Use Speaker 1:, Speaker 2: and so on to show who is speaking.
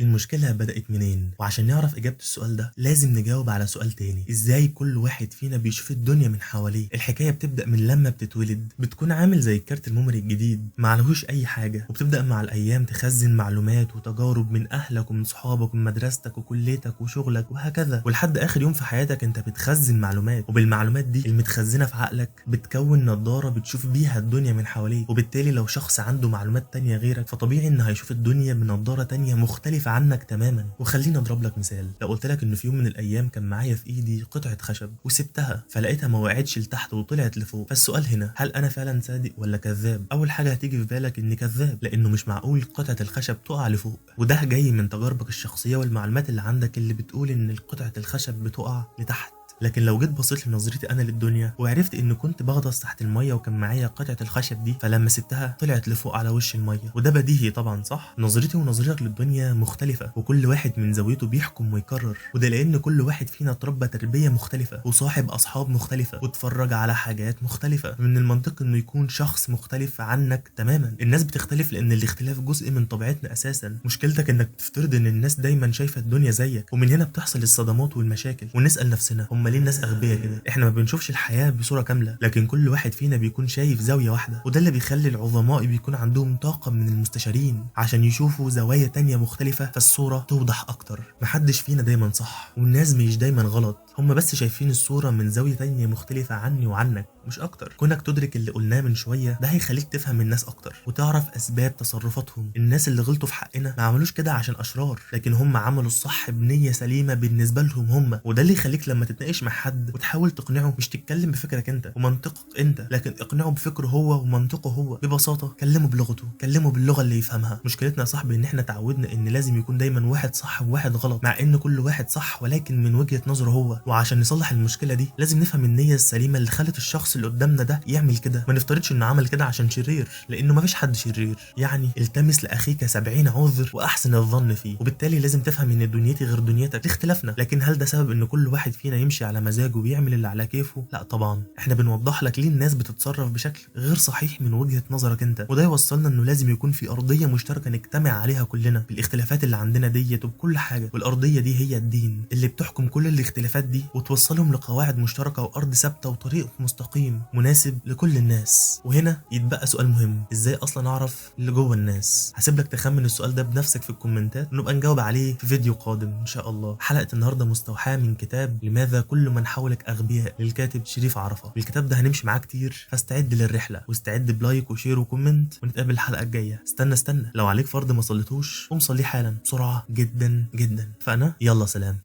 Speaker 1: المشكلة بدأت منين؟ وعشان نعرف إجابة السؤال ده لازم نجاوب على سؤال تاني، إزاي كل واحد فينا بيشوف الدنيا من حواليه؟ الحكاية بتبدأ من لما بتتولد، بتكون عامل زي الكارت الميموري الجديد معلهوش أي حاجة، وبتبدأ مع الأيام تخزن معلومات وتجارب من أهلك ومن صحابك ومن مدرستك وكليتك وشغلك وهكذا، ولحد آخر يوم في حياتك أنت بتخزن معلومات، وبالمعلومات دي المتخزنة في عقلك بتكون نظارة بتشوف بيها الدنيا من حواليه. وبالتالي لو شخص عنده معلومات تانية غيرك فطبيعي إنه هيشوف الدنيا بنظارة تانية مختلفة عنك تماما. وخليني اضرب لك مثال، لو قلت لك ان في يوم من الايام كان معايا في ايدي قطعه خشب وسبتها فلقيتها ما وقعتش لتحت وطلعت لفوق، فالسؤال هنا هل انا فعلا صادق ولا كذاب؟ اول حاجه هتيجي في بالك اني كذاب، لانه مش معقول قطعه الخشب تقع لفوق، وده جاي من تجاربك الشخصيه والمعلومات اللي عندك اللي بتقول ان قطعه الخشب بتقع لتحت. لكن لو جيت بصيت لنظرتي انا للدنيا وعرفت ان كنت بغطس تحت الميه وكان معايا قطعه الخشب دي، فلما سبتها طلعت لفوق على وش الميه، وده بديهي طبعا صح؟ نظرتي ونظرتك للدنيا مختلفه، وكل واحد من زاويته بيحكم ويكرر، وده لان كل واحد فينا اتربى تربيه مختلفه وصاحب اصحاب مختلفه واتفرج على حاجات مختلفه. من المنطقي انه يكون شخص مختلف عنك تماما. الناس بتختلف لان الاختلاف جزء من طبيعتنا اساسا، مشكلتك انك بتفترض ان الناس دايما شايفه الدنيا زيك، ومن هنا بتحصل الصدمات والمشاكل. ونسال نفسنا هم ليه الناس اغبياء كده؟ احنا ما بنشوفش الحياه بصوره كامله، لكن كل واحد فينا بيكون شايف زاويه واحده، وده اللي بيخلي العظماء بيكون عندهم طاقه من المستشارين عشان يشوفوا زوايا تانية مختلفه فالصوره توضح اكتر. محدش فينا دايما صح، والناس مش دايما غلط، هم بس شايفين الصوره من زاويه تانية مختلفه عني وعنك مش اكتر. كونك تدرك اللي قلناه من شويه ده هيخليك تفهم الناس اكتر وتعرف اسباب تصرفاتهم. الناس اللي غلطوا في حقنا ما عملوش كده عشان اشرار، لكن هم عملوا الصح بنيه سليمه بالنسبه لهم هم، وده اللي يخليك لما تتناقش مع حد وتحاول تقنعه مش تتكلم بفكرك انت ومنطقك انت، لكن اقنعه بفكره هو ومنطقه هو. ببساطه كلمه بلغته، كلمه باللغه اللي يفهمها. مشكلتنا يا صاحبي ان احنا تعودنا ان لازم يكون دايما واحد صح وواحد غلط، مع ان كل واحد صح ولكن من وجهه نظره هو. وعشان نصلح المشكله دي لازم نفهم النيه السليمه اللي خلت الشخص اللي قدامنا ده يعمل كده. ما نفترضش انه عمل كده عشان شرير، لانه ما فيش حد شرير. يعني التمس لاخيك 70 عذر واحسن الظن فيه. وبالتالي لازم تفهم ان دنيتي غير دنيتك، اختلافنا، لكن هل ده سبب ان كل واحد فينا يمشي على مزاجه ويعمل اللي على كيفه؟ لا طبعا. احنا بنوضح لك ليه الناس بتتصرف بشكل غير صحيح من وجهة نظرك انت، وده يوصلنا انه لازم يكون في ارضية مشتركة نجتمع عليها كلنا بالاختلافات اللي عندنا ديت وبكل حاجة. والارضية دي هي الدين اللي بتحكم كل الاختلافات دي وتوصلهم لقواعد مشتركة وارض ثابتة وطريق مستقيم مناسب لكل الناس. وهنا يتبقى سؤال مهم، ازاي اصلا اعرف اللي جوه الناس؟ هسيب لك تخمن السؤال ده بنفسك في الكومنتات ونبقى نجاوب عليه في فيديو قادم ان شاء الله. حلقة النهارده مستوحاة من كتاب لماذا كل من حولك اغبياء للكاتب شريف عرفة. بالكتاب ده هنمشي معاه كتير، فاستعد للرحلة واستعد بلايك وشير وكومنت، ونتقابل الحلقة الجاية. استنى لو عليك فرض ما صليتوش قوم صليه حالا بسرعة جدا جدا. فانا يلا سلام.